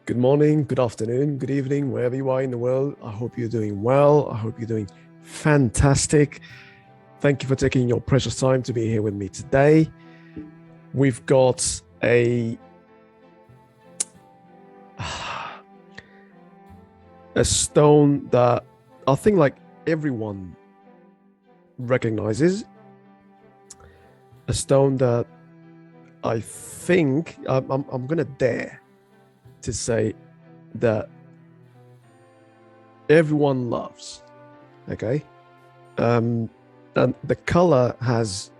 Good morning, good afternoon, good evening, wherever you are in the world. I hope you're doing well. I hope you're doing fantastic. Thank you for taking your precious time to be here with me today. We've got a stone that I think like everyone recognizes. A stone that I think I'm gonna dare to say that everyone loves. Okay, and the color has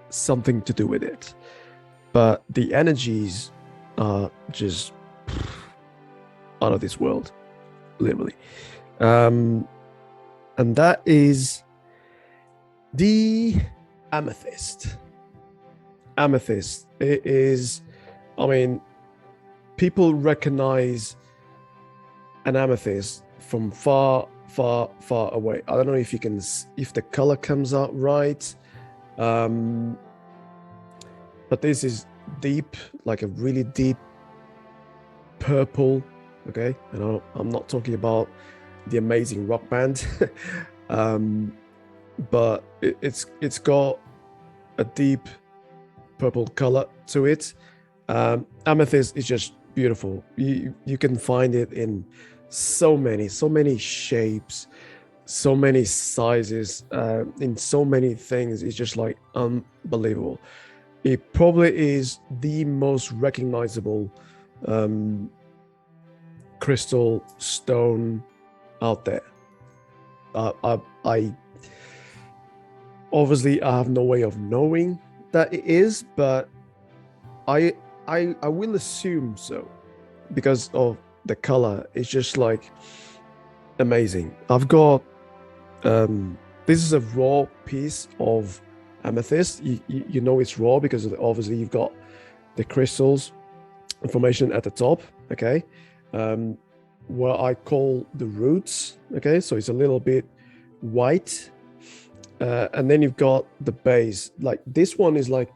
something to do with it, but the energies are just out of this world, literally. And that is the amethyst. Amethyst. It is, I mean, people recognize an amethyst from far, far, far away. I don't know if you can, if the color comes out right. But this is deep, like a really deep purple. Okay, and I'm not talking about the amazing rock band, but it's got a deep purple color to it. Amethyst is just beautiful. You can find it in so many shapes, so many sizes, in so many things. It's just like unbelievable. It probably is the most recognizable crystal stone out there. I obviously I have no way of knowing that it is, but I will assume so because of the color. It's just like amazing. I've got this is a raw piece of amethyst. You know it's raw because obviously you've got the crystals information at the top. Okay, what I call the roots. Okay, so it's a little bit white, and then you've got the base. Like this one is like,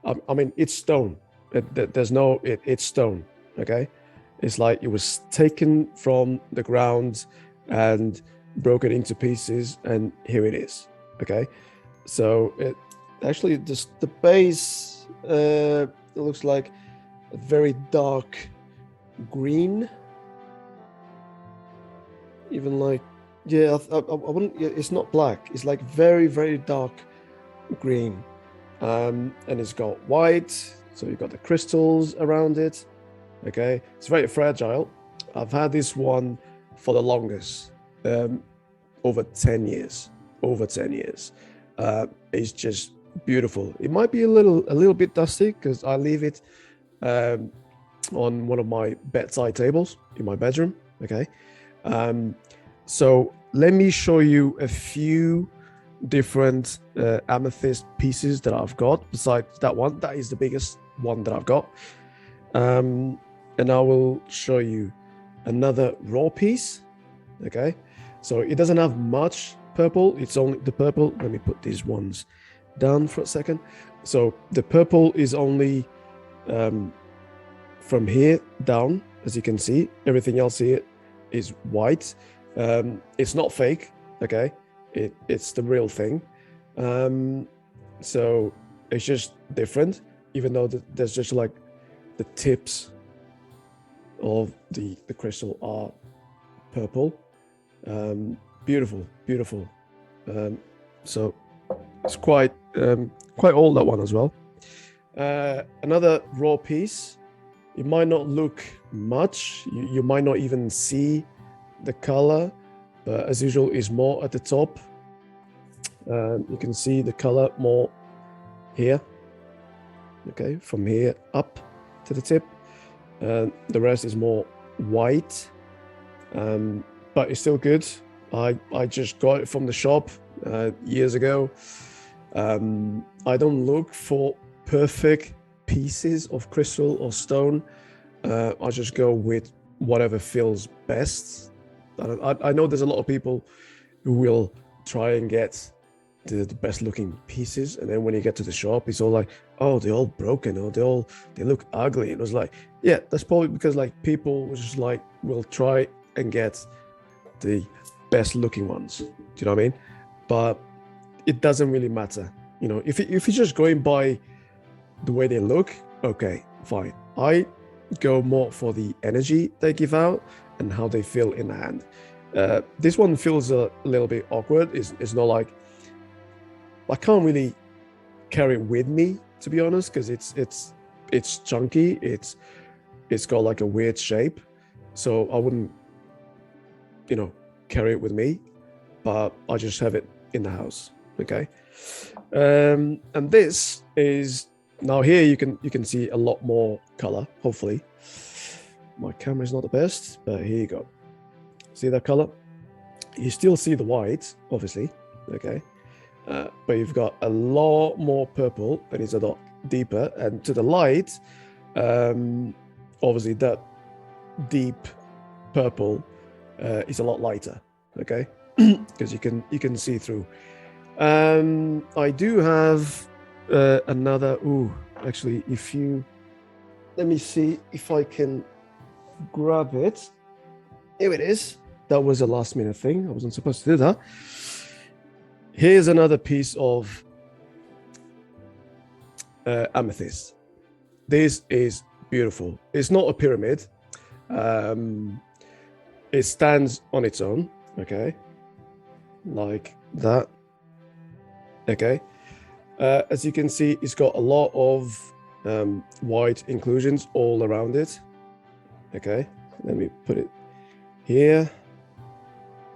I mean, it's stone. There's no it's stone. Okay, it's like it was taken from the ground and broken into pieces, and here it is. Okay, so it actually just the base it looks like a very dark green, even like yeah I wouldn't, it's not black, it's like very dark green, and it's got white, so you've got the crystals around it. Okay, it's very fragile. I've had this one for the longest, over 10 years. It's just beautiful. It might be a little bit dusty because I leave it on one of my bedside tables in my bedroom. Okay, so let me show you a few different amethyst pieces that I've got besides that one. That is the biggest one that I've got. And I will show you another raw piece. Okay, so it doesn't have much purple, it's only the purple. Let me put these ones down for a second. So the purple is only from here down, as you can see. Everything else here is white. It's not fake. Okay, it's the real thing. So it's just different, even though there's just like the tips of the crystal are purple. Beautiful. So it's quite old, that one as well. Another raw piece. It might not look much. You might not even see the color, but as usual, is more at the top. You can see the color more here. Okay, from here up to the tip. The rest is more white, but it's still good. I just got it from the shop years ago. I don't look for perfect pieces of crystal or stone. I just go with whatever feels best. I know there's a lot of people who will try and get the best looking pieces, and then when you get to the shop, it's all like, oh, they're all broken, or they look ugly. It was like, yeah, that's probably because like people was just like will try and get the best looking ones. Do you know what I mean? But it doesn't really matter. You know, if you're just going by the way they look, okay, fine. I go more for the energy they give out and how they feel in the hand. This one feels a little bit awkward. It's not like I can't really carry it with me, to be honest, because it's chunky. It's got like a weird shape, so I wouldn't, you know, carry it with me. But I just have it in the house. Okay, and this is now here. You can see a lot more color. Hopefully, my camera is not the best, but here you go. See that color? You still see the white, obviously. Okay. But you've got a lot more purple and it's a lot deeper. And to the light, obviously that deep purple is a lot lighter, okay? Because you can see through. I do have another. Actually, let me see if I can grab it. Here it is. That was a last minute thing. I wasn't supposed to do that. Here's another piece of amethyst. This is beautiful. It's not a pyramid. It stands on its own, okay? Like that, okay? As you can see, it's got a lot of white inclusions all around it, okay? Let me put it here,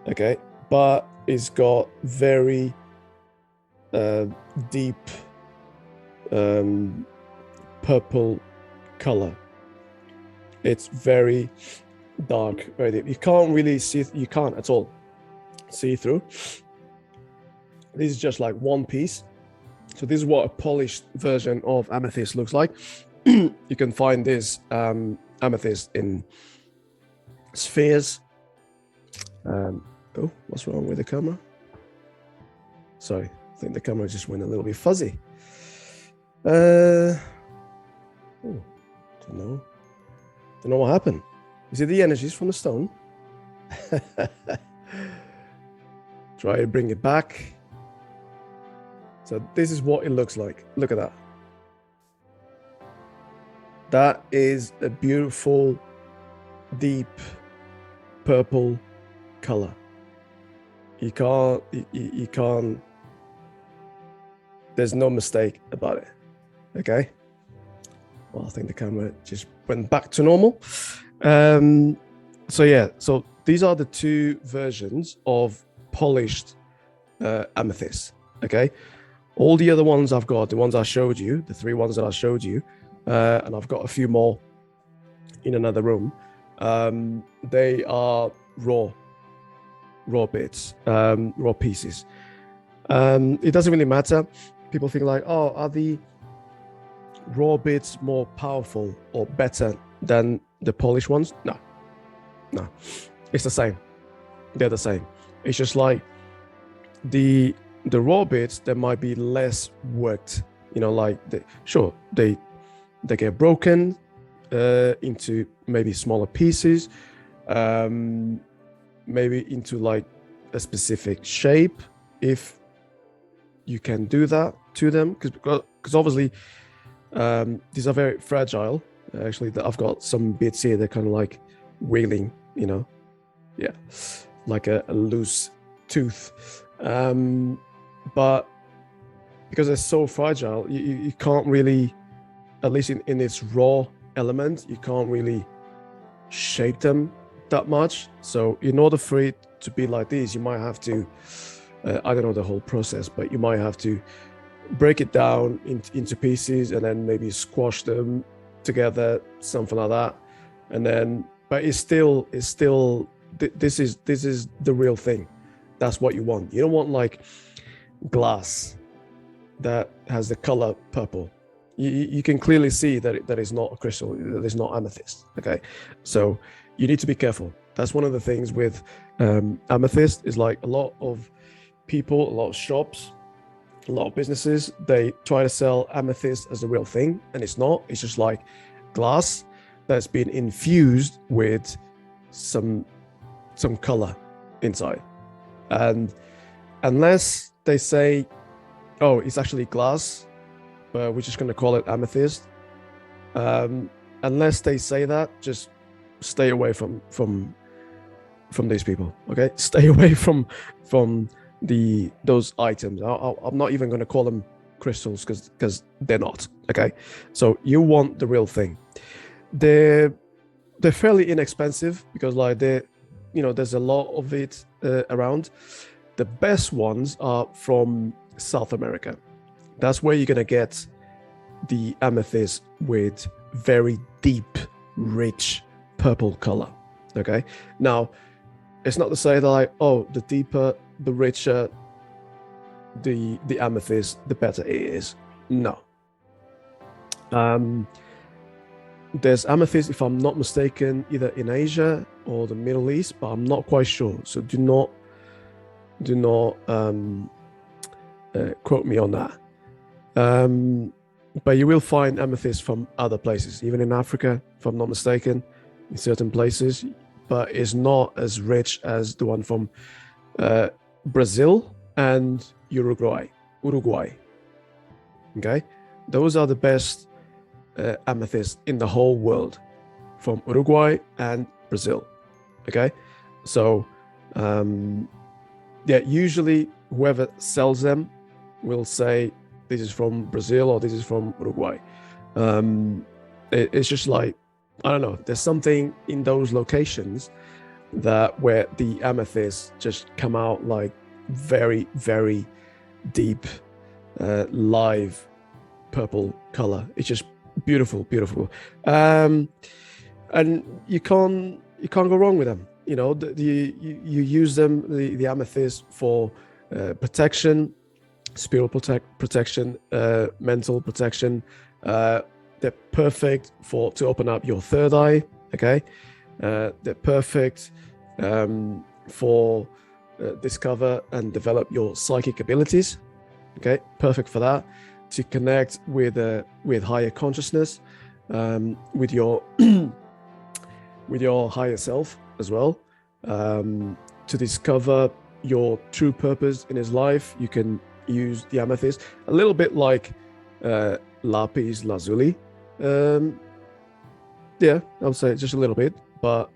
okay? But it's got very deep purple color. It's very dark, very deep. You can't really see, you can't at all see through. This is just like one piece. So this is what a polished version of amethyst looks like. You can find this amethyst in spheres. Oh, what's wrong with the camera? Sorry, I think the camera just went a little bit fuzzy. Don't know what happened. Is it the energies from the stone? Try to bring it back. So this is what it looks like. Look at that. That is a beautiful, deep purple color. You can't, there's no mistake about it. Okay. Well, I think the camera just went back to normal. So yeah, so these are the two versions of polished amethyst. Okay. All the other ones I've got, the ones I showed you, the three ones that I showed you, and I've got a few more in another room. They are raw bits, raw pieces. It doesn't really matter. People think like, oh, are the raw bits more powerful or better than the polished ones? No, it's the same. They're the same. It's just like the raw bits, they might be less worked, you know, like they get broken into maybe smaller pieces, maybe into like a specific shape, if you can do that to them, because obviously these are very fragile. Actually, I've got some bits here, they're kind of like wiggling, you know, yeah, like a loose tooth. But because they're so fragile, you can't really, at least in its raw element, you can't really shape them that much. So in order for it to be like this, you might have to, I don't know the whole process, but you might have to break it down into pieces and then maybe squash them together, something like that. And then, but it's still this is the real thing. That's what you want. You don't want like glass that has the color purple. You can clearly see that is not a crystal, that is not amethyst. Okay, so you need to be careful. That's one of the things with amethyst, is like a lot of people, a lot of shops, a lot of businesses, they try to sell amethyst as a real thing, and it's not. It's just like glass that's been infused with some color inside. And unless they say, oh, it's actually glass, but we're just going to call it amethyst, unless they say that, just stay away from these people. Okay, stay away from those items. I'm not even going to call them crystals because they're not. Okay, so you want the real thing. They're fairly inexpensive because like there's a lot of it around. The best ones are from South America. That's where you're gonna get the amethyst with very deep, rich purple color. Okay, now it's not to say that like, oh, the deeper, the richer the amethyst, the better it is. No. There's amethyst, if I'm not mistaken, either in Asia or the Middle East, but I'm not quite sure. So do not quote me on that. But you will find amethyst from other places, even in Africa, if I'm not mistaken, in certain places. But it's not as rich as the one from Brazil and Uruguay. Okay, those are the best amethyst in the whole world, from Uruguay and Brazil. Okay, so yeah, usually whoever sells them will say this is from Brazil or this is from Uruguay. It's just like, I don't know, there's something in those locations that where the amethyst just come out like very, very deep, live purple color. It's just beautiful. And you can't go wrong with them. You know, you use them, the amethyst, for protection, spiritual protection, mental protection. They're perfect to open up your third eye. Okay, they're perfect for discover and develop your psychic abilities. Okay, perfect for that, to connect with higher consciousness, with your with your higher self as well, to discover your true purpose in his life. You can use the amethyst a little bit like lapis lazuli. Yeah, I would say just a little bit, but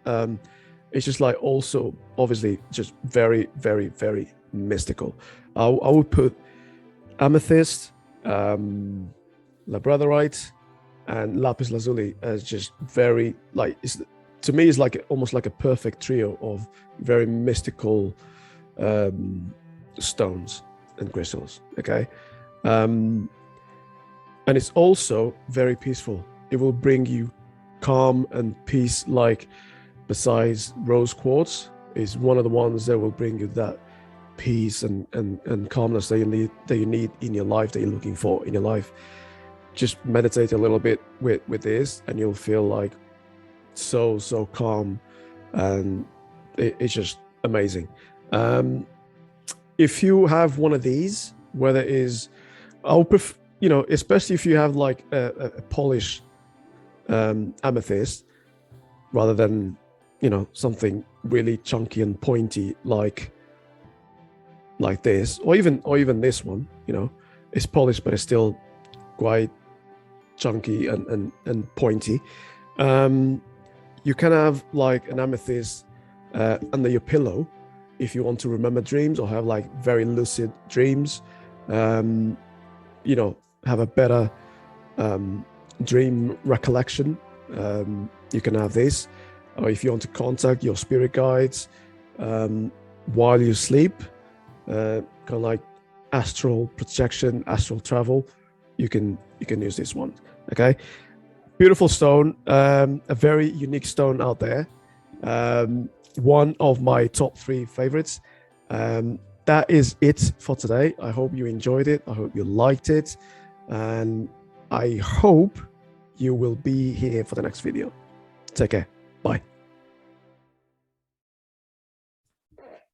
it's just like also obviously just very, very, very mystical. I would put amethyst, labradorite, and lapis lazuli as just very, like, to me, it's like almost like a perfect trio of very mystical stones and crystals. Okay, and it's also very peaceful. It will bring you calm and peace. Like, besides rose quartz is one of the ones that will bring you that peace and calmness that you need in your life, that you're looking for in your life. Just meditate a little bit with this, and you'll feel like so calm, and it's just amazing. If you have one of these, whether it is, I'll prefer, you know, especially if you have like a polished amethyst, rather than, you know, something really chunky and pointy like this, or even this one, you know, it's polished but it's still quite chunky and pointy. You can have like an amethyst under your pillow if you want to remember dreams or have like very lucid dreams. You know, have a better dream recollection. You can have this, or if you want to contact your spirit guides while you sleep, kind of like astral projection, astral travel, you can use this one. Okay, beautiful stone, a very unique stone out there. One of my top 3 favorites. That is it for today. I hope you enjoyed it. I hope you liked it, and I hope you will be here for the next video. Take care. Bye.